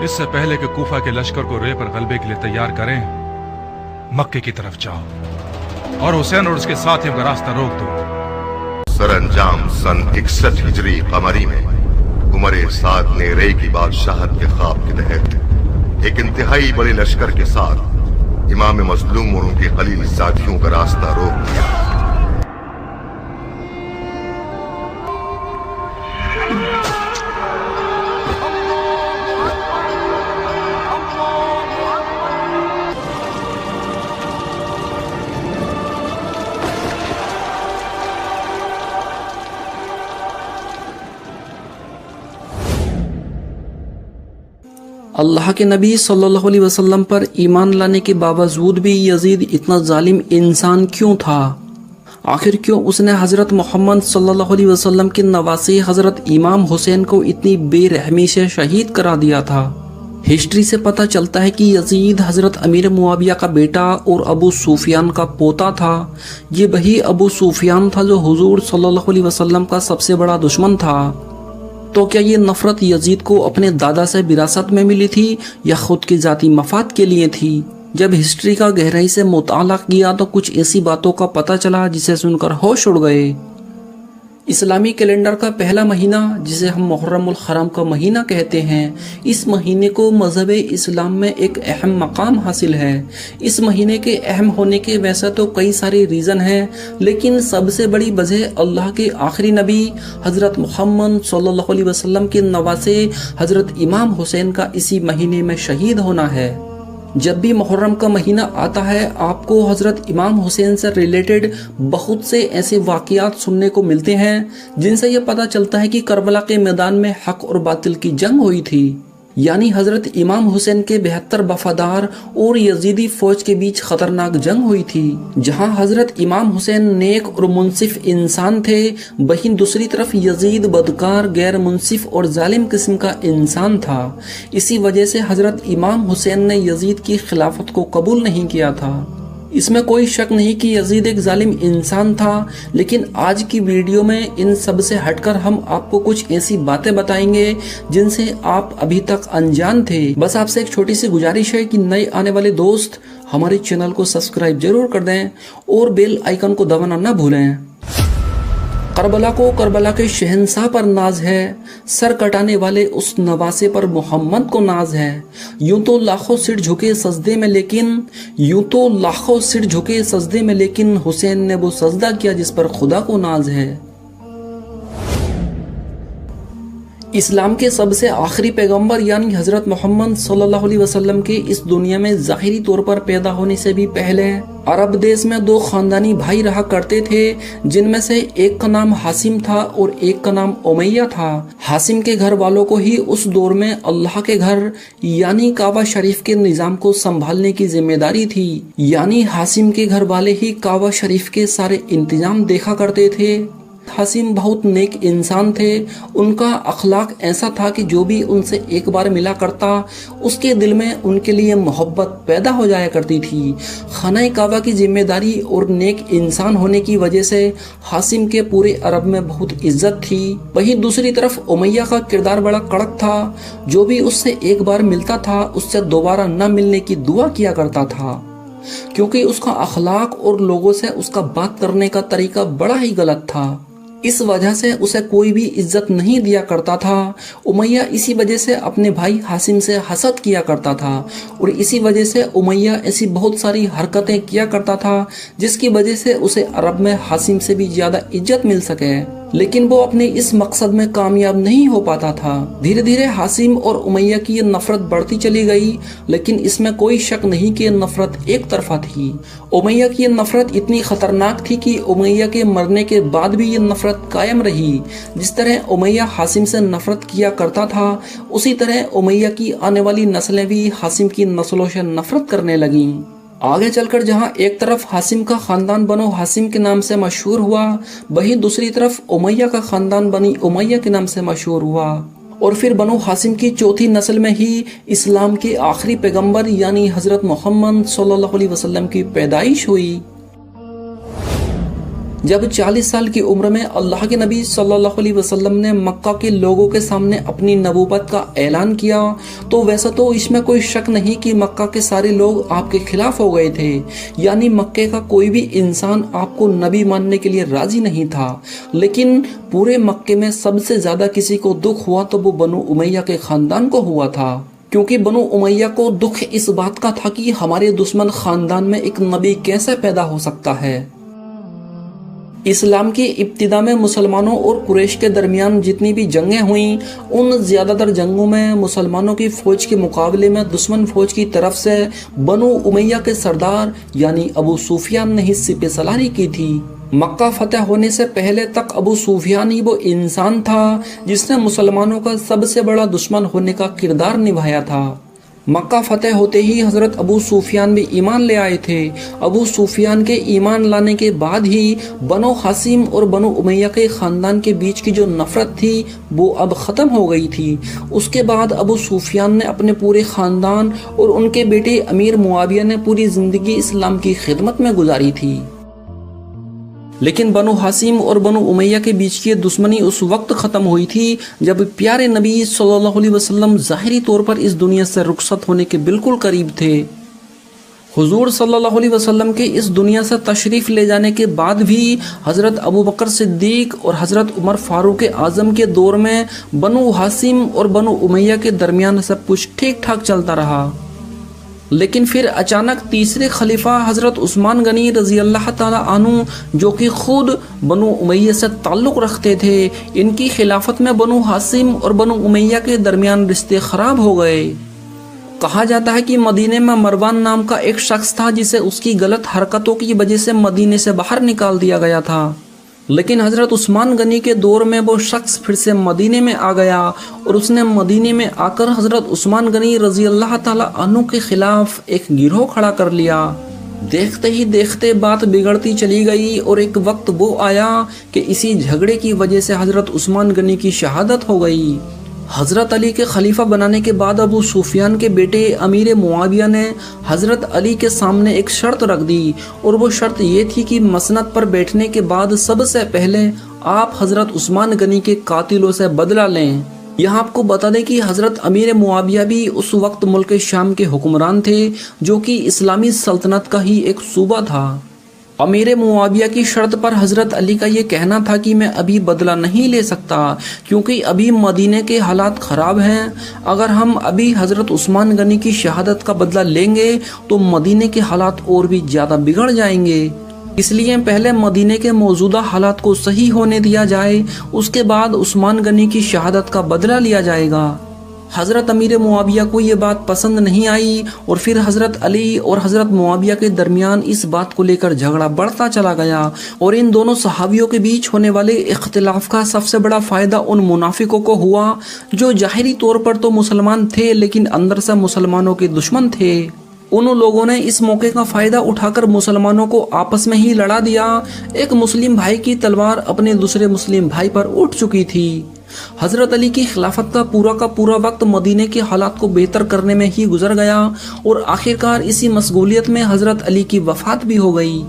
اس سے پہلے کہ کوفہ کے لشکر کو رے پر غلبے کے لیے تیار کریں، مکے کی طرف جاؤ اور حسین اور اس کے ساتھیوں کا راستہ روک دو۔ سر انجام سن 61 ہجری قمری میں عمر سعد نے رے کی بادشاہت کے خواب کے تحت ایک انتہائی بڑے لشکر کے ساتھ امام مظلوم اور ان کے قلیل ساتھیوں کا راستہ روک دیا۔ اللہ کے نبی صلی اللہ علیہ وسلم پر ایمان لانے کے باوجود بھی یزید اتنا ظالم انسان کیوں تھا؟ آخر کیوں اس نے حضرت محمد صلی اللہ علیہ وسلم کے نواسے حضرت امام حسین کو اتنی بے رحمی سے شہید کرا دیا تھا؟ ہسٹری سے پتہ چلتا ہے کہ یزید حضرت امیر معاویہ کا بیٹا اور ابو سفیان کا پوتا تھا۔ یہ وہی ابو سفیان تھا جو حضور صلی اللہ علیہ وسلم کا سب سے بڑا دشمن تھا۔ تو کیا یہ نفرت یزید کو اپنے دادا سے وراثت میں ملی تھی یا خود کے ذاتی مفاد کے لیے تھی؟ جب ہسٹری کا گہرائی سے مطالعہ کیا تو کچھ ایسی باتوں کا پتہ چلا جسے سن کر ہوش اڑ گئے۔ اسلامی کیلنڈر کا پہلا مہینہ جسے ہم محرم الحرام کا مہینہ کہتے ہیں، اس مہینے کو مذہب اسلام میں ایک اہم مقام حاصل ہے۔ اس مہینے کے اہم ہونے کے ویسے تو کئی سارے ریزن ہیں، لیکن سب سے بڑی وجہ اللہ کے آخری نبی حضرت محمد صلی اللہ علیہ وسلم کے نواسے حضرت امام حسین کا اسی مہینے میں شہید ہونا ہے۔ جب بھی محرم کا مہینہ آتا ہے آپ کو حضرت امام حسین سے ریلیٹڈ بہت سے ایسے واقعات سننے کو ملتے ہیں جن سے یہ پتہ چلتا ہے کہ کربلا کے میدان میں حق اور باطل کی جنگ ہوئی تھی، یعنی حضرت امام حسین کے 72 وفادار اور یزیدی فوج کے بیچ خطرناک جنگ ہوئی تھی، جہاں حضرت امام حسین نیک اور منصف انسان تھے، وہیں دوسری طرف یزید بدکار، غیر منصف اور ظالم قسم کا انسان تھا۔ اسی وجہ سے حضرت امام حسین نے یزید کی خلافت کو قبول نہیں کیا تھا۔ اس میں کوئی شک نہیں کہ یزید ایک ظالم انسان تھا، لیکن آج کی ویڈیو میں ان سب سے ہٹ کر ہم آپ کو کچھ ایسی باتیں بتائیں گے جن سے آپ ابھی تک انجان تھے۔ بس آپ سے ایک چھوٹی سی گزارش ہے کہ نئے آنے والے دوست ہمارے چینل کو سبسکرائب ضرور کر دیں اور بیل آئیکن کو دبانا نہ بھولیں۔ کربلا کو کربلا کے شہنشاہ پر ناز ہے، سر کٹانے والے اس نواسے پر محمد کو ناز ہے۔ یوں تو لاکھوں سر جھکے سجدے میں لیکن حسین نے وہ سجدہ کیا جس پر خدا کو ناز ہے۔ اسلام کے سب سے آخری پیغمبر یعنی حضرت محمد صلی اللہ علیہ وسلم کے اس دنیا میں ظاہری طور پر پیدا ہونے سے بھی پہلے عرب دیش میں 2 خاندانی بھائی رہا کرتے تھے، جن میں سے ایک کا نام حاسم تھا اور ایک کا نام امیہ تھا۔ حاسم کے گھر والوں کو ہی اس دور میں اللہ کے گھر یعنی کعبہ شریف کے نظام کو سنبھالنے کی ذمہ داری تھی، یعنی حاسم کے گھر والے ہی کعبہ شریف کے سارے انتظام دیکھا کرتے تھے۔ حاسم بہت نیک انسان تھے، ان کا اخلاق ایسا تھا کہ جو بھی ان سے ایک بار ملا کرتا اس کے دل میں ان کے لیے محبت پیدا ہو جایا کرتی تھی۔ خانہ کعبہ کی ذمہ داری اور نیک انسان ہونے کی وجہ سے حاسم کے پورے عرب میں بہت عزت تھی۔ وہیں دوسری طرف امیہ کا کردار بڑا کڑک تھا، جو بھی اس سے ایک بار ملتا تھا اس سے دوبارہ نہ ملنے کی دعا کیا کرتا تھا، کیونکہ اس کا اخلاق اور لوگوں سے اس کا بات کرنے کا طریقہ بڑا ہی غلط تھا۔ اس وجہ سے اسے کوئی بھی عزت نہیں دیا کرتا تھا۔ امیہ اسی وجہ سے اپنے بھائی حاسم سے حسد کیا کرتا تھا اور اسی وجہ سے امیہ ایسی بہت ساری حرکتیں کیا کرتا تھا جس کی وجہ سے اسے عرب میں حاسم سے بھی زیادہ عزت مل سکے، لیکن وہ اپنے اس مقصد میں کامیاب نہیں ہو پاتا تھا۔ دھیرے دھیرے حاسم اور امیہ کی یہ نفرت بڑھتی چلی گئی، لیکن اس میں کوئی شک نہیں کہ یہ نفرت ایک طرفہ تھی۔ امیہ کی یہ نفرت اتنی خطرناک تھی کہ امیہ کے مرنے کے بعد بھی یہ نفرت قائم رہی۔ جس طرح امیہ حاسم سے نفرت کیا کرتا تھا، اسی طرح امیہ کی آنے والی نسلیں بھی حاسم کی نسلوں سے نفرت کرنے لگیں۔ آگے چل کر جہاں ایک طرف حاسم کا خاندان بنو حاسم کے نام سے مشہور ہوا، وہیں دوسری طرف امیہ کا خاندان بنی امیہ کے نام سے مشہور ہوا، اور پھر بنو حاسم کی چوتھی نسل میں ہی اسلام کے آخری پیغمبر یعنی حضرت محمد صلی اللہ علیہ وسلم کی پیدائش ہوئی۔ جب 40 سال کی عمر میں اللہ کے نبی صلی اللہ علیہ وسلم نے مکہ کے لوگوں کے سامنے اپنی نبوت کا اعلان کیا تو ویسا تو اس میں کوئی شک نہیں کہ مکہ کے سارے لوگ آپ کے خلاف ہو گئے تھے، یعنی مکے کا کوئی بھی انسان آپ کو نبی ماننے کے لیے راضی نہیں تھا۔ لیکن پورے مکے میں سب سے زیادہ کسی کو دکھ ہوا تو وہ بنو امیہ کے خاندان کو ہوا تھا، کیونکہ بنو امیہ کو دکھ اس بات کا تھا کہ ہمارے دشمن خاندان میں ایک نبی کیسے پیدا ہو سکتا ہے۔ اسلام کی ابتدا میں مسلمانوں اور قریش کے درمیان جتنی بھی جنگیں ہوئیں، ان زیادہ تر جنگوں میں مسلمانوں کی فوج کے مقابلے میں دشمن فوج کی طرف سے بنو امیہ کے سردار یعنی ابو سفیان نے حصے پہ سلاری کی تھی۔ مکہ فتح ہونے سے پہلے تک ابو سفیان ہی وہ انسان تھا جس نے مسلمانوں کا سب سے بڑا دشمن ہونے کا کردار نبھایا تھا۔ مکہ فتح ہوتے ہی حضرت ابو سفیان بھی ایمان لے آئے تھے۔ ابو سفیان کے ایمان لانے کے بعد ہی بنو ہاشم اور بنو امیہ کے خاندان کے بیچ کی جو نفرت تھی وہ اب ختم ہو گئی تھی۔ اس کے بعد ابو سفیان نے اپنے پورے خاندان اور ان کے بیٹے امیر معاویہ نے پوری زندگی اسلام کی خدمت میں گزاری تھی۔ لیکن بنو ہاشم اور بنو امیہ کے بیچ کی دشمنی اس وقت ختم ہوئی تھی جب پیارے نبی صلی اللہ علیہ وسلم ظاہری طور پر اس دنیا سے رخصت ہونے کے بالکل قریب تھے۔ حضور صلی اللہ علیہ وسلم کے اس دنیا سے تشریف لے جانے کے بعد بھی حضرت ابو بکر صدیق اور حضرت عمر فاروق اعظم کے دور میں بنو ہاشم اور بنو امیہ کے درمیان سب کچھ ٹھیک ٹھاک چلتا رہا۔ لیکن پھر اچانک تیسرے خلیفہ حضرت عثمان غنی رضی اللہ تعالی عنہ جو کہ خود بنو امیہ سے تعلق رکھتے تھے، ان کی خلافت میں بنو ہاشم اور بنو امیہ کے درمیان رشتے خراب ہو گئے۔ کہا جاتا ہے کہ مدینے میں مروان نام کا ایک شخص تھا جسے اس کی غلط حرکتوں کی وجہ سے مدینے سے باہر نکال دیا گیا تھا، لیکن حضرت عثمان غنی کے دور میں وہ شخص پھر سے مدینے میں آ گیا اور اس نے مدینے میں آ کر حضرت عثمان غنی رضی اللہ تعالی عنہ کے خلاف ایک گروہ کھڑا کر لیا۔ دیکھتے ہی دیکھتے بات بگڑتی چلی گئی اور ایک وقت وہ آیا کہ اسی جھگڑے کی وجہ سے حضرت عثمان غنی کی شہادت ہو گئی۔ حضرت علی کے خلیفہ بنانے کے بعد ابو سفیان کے بیٹے امیر معاویہ نے حضرت علی کے سامنے ایک شرط رکھ دی، اور وہ شرط یہ تھی کہ مسند پر بیٹھنے کے بعد سب سے پہلے آپ حضرت عثمان غنی کے قاتلوں سے بدلہ لیں۔ یہاں آپ کو بتا دیں کہ حضرت امیر معاویہ بھی اس وقت ملک شام کے حکمران تھے جو کہ اسلامی سلطنت کا ہی ایک صوبہ تھا۔ امیر معاویہ کی شرط پر حضرت علی کا یہ کہنا تھا کہ میں ابھی بدلہ نہیں لے سکتا کیونکہ ابھی مدینے کے حالات خراب ہیں، اگر ہم ابھی حضرت عثمان غنی کی شہادت کا بدلہ لیں گے تو مدینے کے حالات اور بھی زیادہ بگڑ جائیں گے، اس لیے پہلے مدینے کے موجودہ حالات کو صحیح ہونے دیا جائے، اس کے بعد عثمان غنی کی شہادت کا بدلہ لیا جائے گا۔ حضرت امیر معاویہ کو یہ بات پسند نہیں آئی اور پھر حضرت علی اور حضرت معاویہ کے درمیان اس بات کو لے کر جھگڑا بڑھتا چلا گیا، اور ان دونوں صحابیوں کے بیچ ہونے والے اختلاف کا سب سے بڑا فائدہ ان منافقوں کو ہوا جو ظاہری طور پر تو مسلمان تھے لیکن اندر سے مسلمانوں کے دشمن تھے۔ ان لوگوں نے اس موقع کا فائدہ اٹھا کر مسلمانوں کو آپس میں ہی لڑا دیا۔ ایک مسلم بھائی کی تلوار اپنے دوسرے مسلم بھائی پر اٹھ چکی تھی۔ حضرت علی کی خلافت کا پورا وقت مدینے کے حالات کو بہتر کرنے میں ہی گزر گیا، اور آخرکار اسی مشغولیت میں حضرت علی کی وفات بھی ہو گئی۔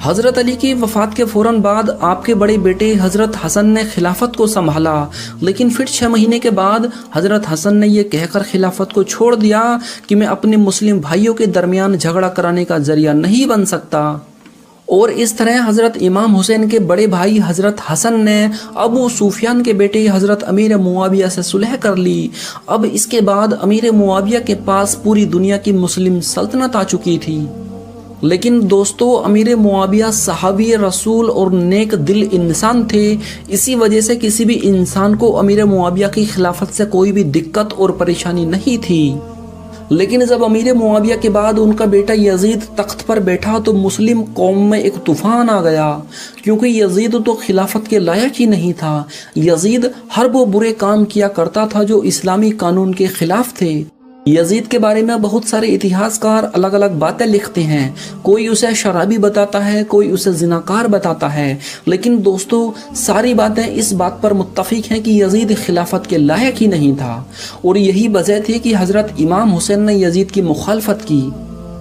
حضرت علی کی وفات کے فوراً بعد آپ کے بڑے بیٹے حضرت حسن نے خلافت کو سنبھالا، لیکن پھر 6 مہینے کے بعد حضرت حسن نے یہ کہہ کر خلافت کو چھوڑ دیا کہ میں اپنے مسلم بھائیوں کے درمیان جھگڑا کرانے کا ذریعہ نہیں بن سکتا، اور اس طرح حضرت امام حسین کے بڑے بھائی حضرت حسن نے ابو سفیان کے بیٹے حضرت امیر معاویہ سے صلح کر لی۔ اب اس کے بعد امیر معاویہ کے پاس پوری دنیا کی مسلم سلطنت آ چکی تھی۔ لیکن دوستو، امیر معاویہ صحابی رسول اور نیک دل انسان تھے، اسی وجہ سے کسی بھی انسان کو امیر معاویہ کی خلافت سے کوئی بھی دقت اور پریشانی نہیں تھی۔ لیکن جب امیر معاویہ کے بعد ان کا بیٹا یزید تخت پر بیٹھا تو مسلم قوم میں ایک طوفان آ گیا، کیونکہ یزید تو خلافت کے لائق ہی نہیں تھا۔ یزید ہر وہ برے کام کیا کرتا تھا جو اسلامی قانون کے خلاف تھے۔ یزید کے بارے میں بہت سارے اتہاس کار الگ الگ باتیں لکھتے ہیں، کوئی اسے شرابی بتاتا ہے، کوئی اسے زناکار بتاتا ہے، لیکن دوستو ساری باتیں اس بات پر متفق ہیں کہ یزید خلافت کے لائق ہی نہیں تھا، اور یہی وجہ تھی کہ حضرت امام حسین نے یزید کی مخالفت کی۔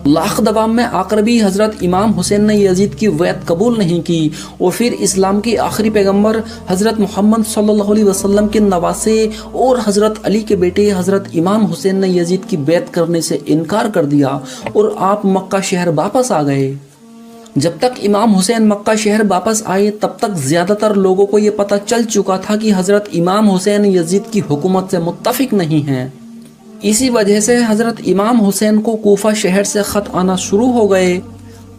لاکھ دبام میں آ کر بھی حضرت امام حسین نے یزید کی بیعت قبول نہیں کی اور پھر اسلام کے آخری پیغمبر حضرت محمد صلی اللہ علیہ وسلم کے نواسے اور حضرت علی کے بیٹے حضرت امام حسین نے یزید کی بیعت کرنے سے انکار کر دیا اور آپ مکہ شہر واپس آ گئے۔ جب تک امام حسین مکہ شہر واپس آئے تب تک زیادہ تر لوگوں کو یہ پتہ چل چکا تھا کہ حضرت امام حسین یزید کی حکومت سے متفق نہیں ہیں۔ اسی وجہ سے حضرت امام حسین کو کوفہ شہر سے خط آنا شروع ہو گئے۔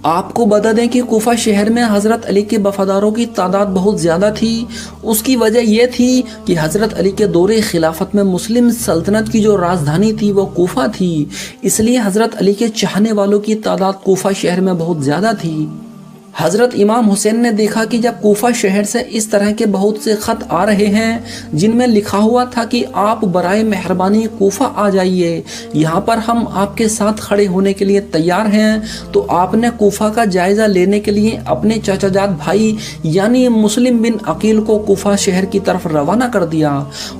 آپ کو بتا دیں کہ کوفہ شہر میں حضرت علی کے وفاداروں کی تعداد بہت زیادہ تھی۔ اس کی وجہ یہ تھی کہ حضرت علی کے دور خلافت میں مسلم سلطنت کی جو راجدھانی تھی وہ کوفہ تھی، اس لیے حضرت علی کے چاہنے والوں کی تعداد کوفہ شہر میں بہت زیادہ تھی۔ حضرت امام حسین نے دیکھا کہ جب کوفہ شہر سے اس طرح کے بہت سے خط آ رہے ہیں جن میں لکھا ہوا تھا کہ آپ برائے مہربانی کوفہ آ جائیے، یہاں پر ہم آپ کے ساتھ کھڑے ہونے کے لیے تیار ہیں، تو آپ نے کوفہ کا جائزہ لینے کے لیے اپنے چچا جات بھائی یعنی مسلم بن عقیل کو کوفہ شہر کی طرف روانہ کر دیا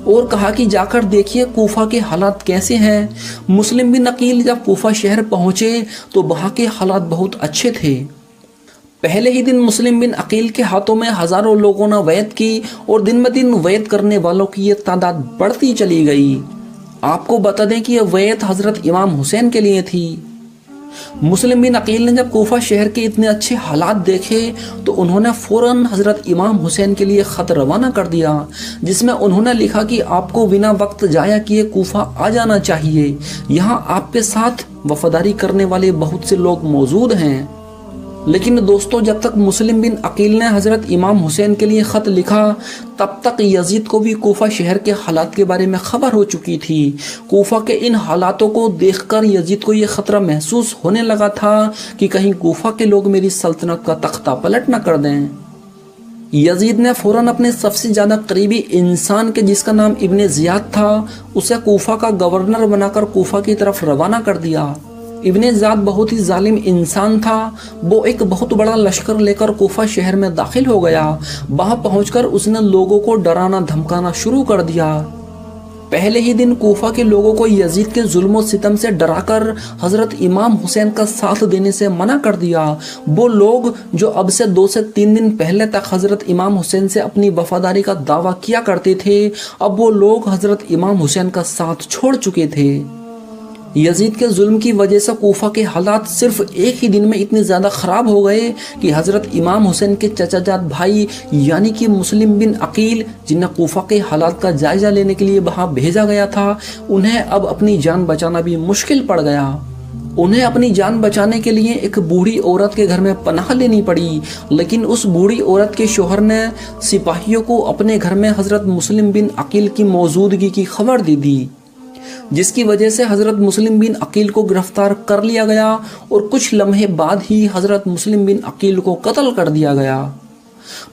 اور کہا کہ جا کر دیکھیے کوفہ کے حالات کیسے ہیں۔ مسلم بن عقیل جب کوفہ شہر پہنچے تو وہاں کے حالات بہت اچھے تھے۔ پہلے ہی دن مسلم بن عقیل کے ہاتھوں میں ہزاروں لوگوں نے بیعت کی اور دن بہ دن بیعت کرنے والوں کی یہ تعداد بڑھتی چلی گئی۔ آپ کو بتا دیں کہ یہ بیعت حضرت امام حسین کے لیے تھی۔ مسلم بن عقیل نے جب کوفہ شہر کے اتنے اچھے حالات دیکھے تو انہوں نے فوراً حضرت امام حسین کے لیے خط روانہ کر دیا، جس میں انہوں نے لکھا کہ آپ کو بنا وقت ضائع کیے کوفہ آ جانا چاہیے، یہاں آپ کے ساتھ وفاداری کرنے والے بہت سے لوگ موجود ہیں۔ لیکن دوستو، جب تک مسلم بن عقیل نے حضرت امام حسین کے لیے خط لکھا تب تک یزید کو بھی کوفہ شہر کے حالات کے بارے میں خبر ہو چکی تھی۔ کوفہ کے ان حالاتوں کو دیکھ کر یزید کو یہ خطرہ محسوس ہونے لگا تھا کہ کہیں کوفہ کے لوگ میری سلطنت کا تختہ پلٹ نہ کر دیں۔ یزید نے فوراً اپنے سب سے زیادہ قریبی انسان کے جس کا نام ابن زیاد تھا اسے کوفہ کا گورنر بنا کر کوفہ کی طرف روانہ کر دیا۔ ابن زیاد بہت ہی ظالم انسان تھا، وہ ایک بہت بڑا لشکر لے کر کوفہ شہر میں داخل ہو گیا۔ وہاں پہنچ کر اس نے لوگوں کو ڈرانا دھمکانا شروع کر دیا۔ پہلے ہی دن کوفہ کے لوگوں کو یزید کے ظلم و ستم سے ڈرا کر حضرت امام حسین کا ساتھ دینے سے منع کر دیا۔ وہ لوگ جو اب سے 2 سے 3 دن پہلے تک حضرت امام حسین سے اپنی وفاداری کا دعویٰ کیا کرتے تھے، اب وہ لوگ حضرت امام حسین کا ساتھ چھوڑ چکے تھے۔ یزید کے ظلم کی وجہ سے کوفہ کے حالات صرف ایک ہی دن میں اتنے زیادہ خراب ہو گئے کہ حضرت امام حسین کے چچا جات بھائی یعنی کہ مسلم بن عقیل، جنہیں کوفہ کے حالات کا جائزہ لینے کے لیے وہاں بھیجا گیا تھا، انہیں اب اپنی جان بچانا بھی مشکل پڑ گیا۔ انہیں اپنی جان بچانے کے لیے ایک بوڑھی عورت کے گھر میں پناہ لینی پڑی، لیکن اس بوڑھی عورت کے شوہر نے سپاہیوں کو اپنے گھر میں حضرت مسلم بن عقیل کی موجودگی کی خبر دے دی، جس کی وجہ سے حضرت مسلم بن عقیل کو گرفتار کر لیا گیا اور کچھ لمحے بعد ہی حضرت مسلم بن عقیل کو قتل کر دیا گیا۔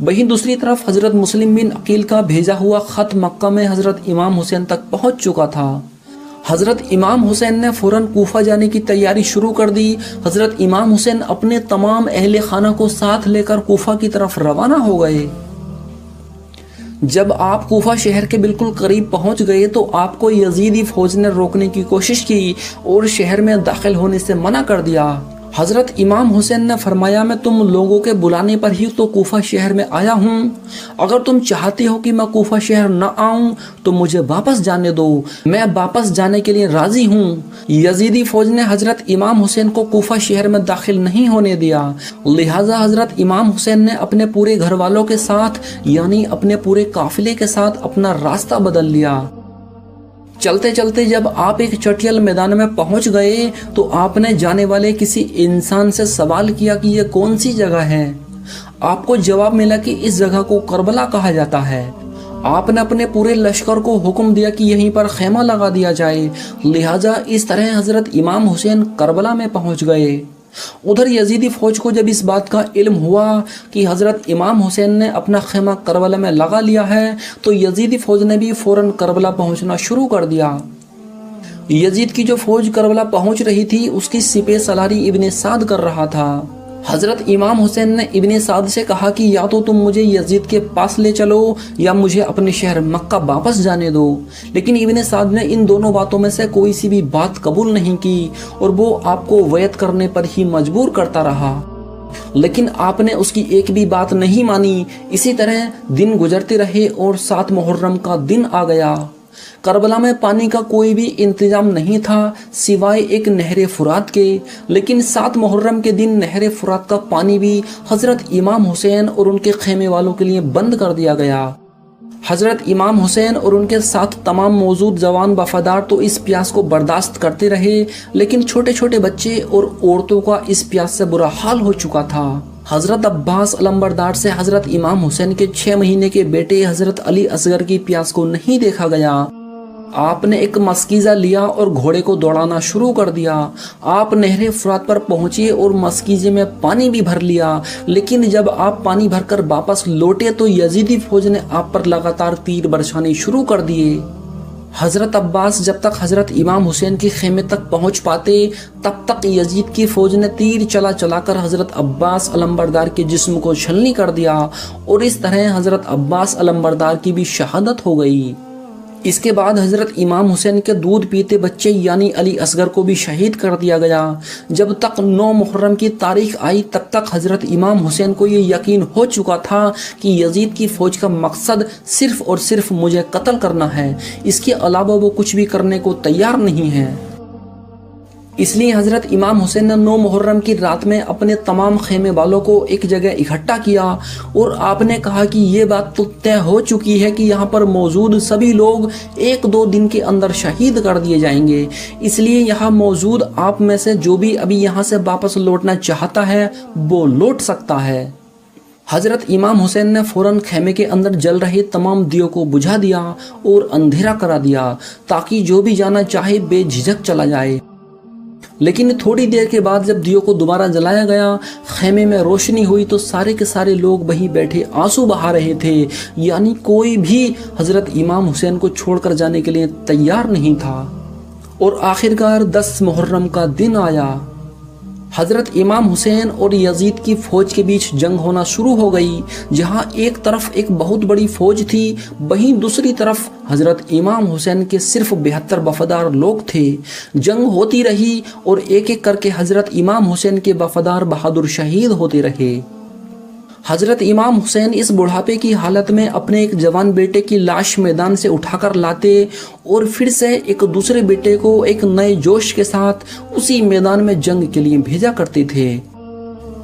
وہیں دوسری طرف حضرت مسلم بن عقیل کا بھیجا ہوا خط مکہ میں حضرت امام حسین تک پہنچ چکا تھا۔ حضرت امام حسین نے فوراً کوفہ جانے کی تیاری شروع کر دی۔ حضرت امام حسین اپنے تمام اہل خانہ کو ساتھ لے کر کوفہ کی طرف روانہ ہو گئے۔ جب آپ کوفہ شہر کے بالکل قریب پہنچ گئے تو آپ کو یزیدی فوج نے روکنے کی کوشش کی اور شہر میں داخل ہونے سے منع کر دیا۔ حضرت امام حسین نے فرمایا، میں تم لوگوں کے بلانے پر ہی تو کوفہ شہر میں آیا ہوں، اگر تم چاہتے ہو کہ میں کوفہ شہر نہ آؤں تو مجھے واپس جانے دو، میں واپس جانے کے لیے راضی ہوں۔ یزیدی فوج نے حضرت امام حسین کو کوفہ شہر میں داخل نہیں ہونے دیا، لہٰذا حضرت امام حسین نے اپنے پورے گھر والوں کے ساتھ یعنی اپنے پورے قافلے کے ساتھ اپنا راستہ بدل لیا۔ چلتے چلتے جب آپ ایک چٹیل میدان میں پہنچ گئے تو آپ نے جانے والے کسی انسان سے سوال کیا کہ یہ کون سی جگہ ہے۔ آپ کو جواب ملا کہ اس جگہ کو کربلا کہا جاتا ہے۔ آپ نے اپنے پورے لشکر کو حکم دیا کہ یہیں پر خیمہ لگا دیا جائے، لہٰذا اس طرح حضرت امام حسین کربلا میں پہنچ گئے۔ ادھر یزیدی فوج کو جب اس بات کا علم ہوا کہ حضرت امام حسین نے اپنا خیمہ کربلا میں لگا لیا ہے تو یزیدی فوج نے بھی فوراً کربلا پہنچنا شروع کر دیا۔ یزید کی جو فوج کربلا پہنچ رہی تھی اس کی سپہ سالاری ابن سعد کر رہا تھا۔ حضرت امام حسین نے ابن سعد سے کہا کہ یا تو تم مجھے یزید کے پاس لے چلو یا مجھے اپنے شہر مکہ واپس جانے دو، لیکن ابن سعد نے ان دونوں باتوں میں سے کوئی سی بھی بات قبول نہیں کی اور وہ آپ کو بیعت کرنے پر ہی مجبور کرتا رہا، لیکن آپ نے اس کی ایک بھی بات نہیں مانی۔ اسی طرح دن گزرتے رہے اور 7 محرم کا دن آ گیا۔ کربلا میں پانی کا کوئی بھی انتظام نہیں تھا سوائے ایک نہر فرات کے، لیکن 7 محرم کے دن نہر فرات کا پانی بھی حضرت امام حسین اور ان کے خیمے والوں کے لیے بند کر دیا گیا۔ حضرت امام حسین اور ان کے ساتھ تمام موجود جوان وفادار تو اس پیاس کو برداشت کرتے رہے، لیکن چھوٹے چھوٹے بچے اور عورتوں کا اس پیاس سے برا حال ہو چکا تھا۔ حضرت عباس علمبردار سے حضرت امام حسین کے 6 مہینے کے بیٹے حضرت علی اصغر کی پیاس کو نہیں دیکھا گیا۔ آپ نے ایک مسکیزہ لیا اور گھوڑے کو دوڑانا شروع کر دیا۔ آپ نہر فرات پر پہنچے اور مسکیزے میں پانی بھی بھر لیا، لیکن جب آپ پانی بھر کر واپس لوٹے تو یزیدی فوج نے آپ پر لگاتار تیر برسانے شروع کر دیے۔ حضرت عباس جب تک حضرت امام حسین کے خیمے تک پہنچ پاتے تب تک یزید کی فوج نے تیر چلا چلا کر حضرت عباس علمبردار کے جسم کو چھلنی کر دیا اور اس طرح حضرت عباس علمبردار کی بھی شہادت ہو گئی۔ اس کے بعد حضرت امام حسین کے دودھ پیتے بچے یعنی علی اصغر کو بھی شہید کر دیا گیا۔ جب تک 9 محرم کی تاریخ آئی تب تک حضرت امام حسین کو یہ یقین ہو چکا تھا کہ یزید کی فوج کا مقصد صرف اور صرف مجھے قتل کرنا ہے، اس کے علاوہ وہ کچھ بھی کرنے کو تیار نہیں ہے۔ اس لیے حضرت امام حسین نے 9 محرم کی رات میں اپنے تمام خیمے والوں کو ایک جگہ اکٹھا کیا اور آپ نے کہا کہ یہ بات تو طے ہو چکی ہے کہ یہاں پر موجود سبھی لوگ 1-2 دن کے اندر شہید کر دیے جائیں گے، اس لیے یہاں موجود آپ میں سے جو بھی ابھی یہاں سے واپس لوٹنا چاہتا ہے وہ لوٹ سکتا ہے۔ حضرت امام حسین نے فوراً خیمے کے اندر جل رہے تمام دیوں کو بجھا دیا اور اندھیرا کرا دیا تاکہ جو بھی جانا چاہے بے جھجک چلا جائے۔ لیکن تھوڑی دیر کے بعد جب دیوں کو دوبارہ جلایا گیا، خیمے میں روشنی ہوئی تو سارے کے سارے لوگ وہیں بیٹھے آنسو بہا رہے تھے، یعنی کوئی بھی حضرت امام حسین کو چھوڑ کر جانے کے لیے تیار نہیں تھا۔ اور آخرکار 10 محرم کا دن آیا۔ حضرت امام حسین اور یزید کی فوج کے بیچ جنگ ہونا شروع ہو گئی، جہاں ایک طرف ایک بہت بڑی فوج تھی، وہیں دوسری طرف حضرت امام حسین کے صرف 72 وفادار لوگ تھے۔ جنگ ہوتی رہی اور ایک ایک کر کے حضرت امام حسین کے وفادار بہادر شہید ہوتے رہے۔ حضرت امام حسین اس بڑھاپے کی حالت میں اپنے ایک جوان بیٹے کی لاش میدان سے اٹھا کر لاتے اور پھر سے ایک دوسرے بیٹے کو ایک نئے جوش کے ساتھ اسی میدان میں جنگ کے لیے بھیجا کرتے تھے۔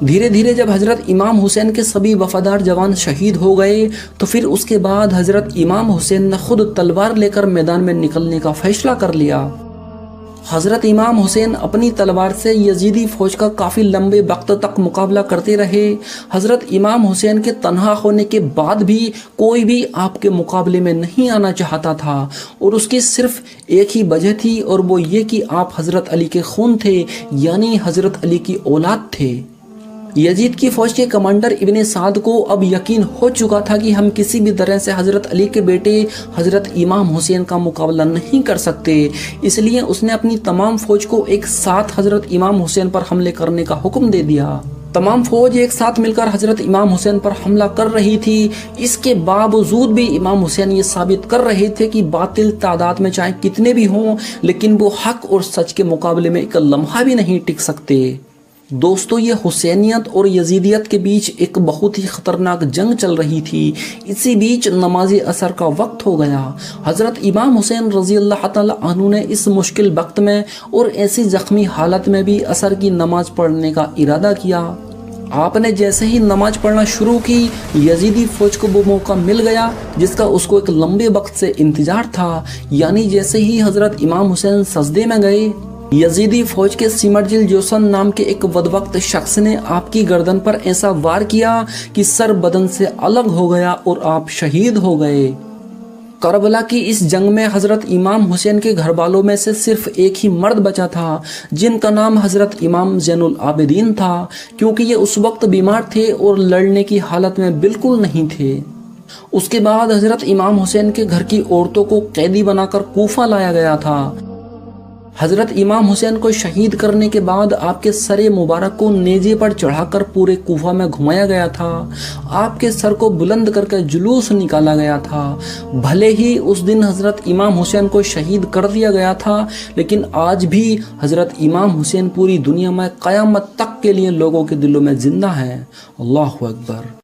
دھیرے دھیرے جب حضرت امام حسین کے سبھی وفادار جوان شہید ہو گئے تو پھر اس کے بعد حضرت امام حسین نے خود تلوار لے کر میدان میں نکلنے کا فیصلہ کر لیا۔ حضرت امام حسین اپنی تلوار سے یزیدی فوج کا کافی لمبے وقت تک مقابلہ کرتے رہے۔ حضرت امام حسین کے تنہا ہونے کے بعد بھی کوئی بھی آپ کے مقابلے میں نہیں آنا چاہتا تھا، اور اس کی صرف ایک ہی وجہ تھی اور وہ یہ کہ آپ حضرت علی کے خون تھے، یعنی حضرت علی کی اولاد تھے۔ یزید کی فوج کے کمانڈر ابن سعد کو اب یقین ہو چکا تھا کہ ہم کسی بھی طرح سے حضرت علی کے بیٹے حضرت امام حسین کا مقابلہ نہیں کر سکتے، اس لیے اس نے اپنی تمام فوج کو ایک ساتھ حضرت امام حسین پر حملے کرنے کا حکم دے دیا۔ تمام فوج ایک ساتھ مل کر حضرت امام حسین پر حملہ کر رہی تھی۔ اس کے باوجود بھی امام حسین یہ ثابت کر رہے تھے کہ باطل تعداد میں چاہے کتنے بھی ہوں لیکن وہ حق اور سچ کے مقابلے میں ایک لمحہ بھی نہیں ٹک سکتے۔ دوستو، یہ حسینیت اور یزیدیت کے بیچ ایک بہت ہی خطرناک جنگ چل رہی تھی۔ اسی بیچ نماز عصر کا وقت ہو گیا۔ حضرت امام حسین رضی اللہ تعالی عنہ نے اس مشکل وقت میں اور ایسی زخمی حالت میں بھی عصر کی نماز پڑھنے کا ارادہ کیا۔ آپ نے جیسے ہی نماز پڑھنا شروع کی، یزیدی فوج کو وہ موقع مل گیا جس کا اس کو ایک لمبے وقت سے انتظار تھا، یعنی جیسے ہی حضرت امام حسین سجدے میں گئے، یزیدی فوج کے سمرجل جوسن نام کے ایک بدبخت شخص نے آپ کی گردن پر ایسا وار کیا کہ سر بدن سے الگ ہو گیا اور آپ شہید ہو گئے۔ کربلا کی اس جنگ میں حضرت امام حسین کے گھر والوں میں سے صرف ایک ہی مرد بچا تھا، جن کا نام حضرت امام زین العابدین تھا، کیونکہ یہ اس وقت بیمار تھے اور لڑنے کی حالت میں بالکل نہیں تھے۔ اس کے بعد حضرت امام حسین کے گھر کی عورتوں کو قیدی بنا کر کوفہ لایا گیا تھا۔ حضرت امام حسین کو شہید کرنے کے بعد آپ کے سر مبارک کو نیزے پر چڑھا کر پورے کوفہ میں گھمایا گیا تھا، آپ کے سر کو بلند کر کے جلوس نکالا گیا تھا۔ بھلے ہی اس دن حضرت امام حسین کو شہید کر دیا گیا تھا، لیکن آج بھی حضرت امام حسین پوری دنیا میں قیامت تک کے لیے لوگوں کے دلوں میں زندہ ہیں۔ اللہ اکبر۔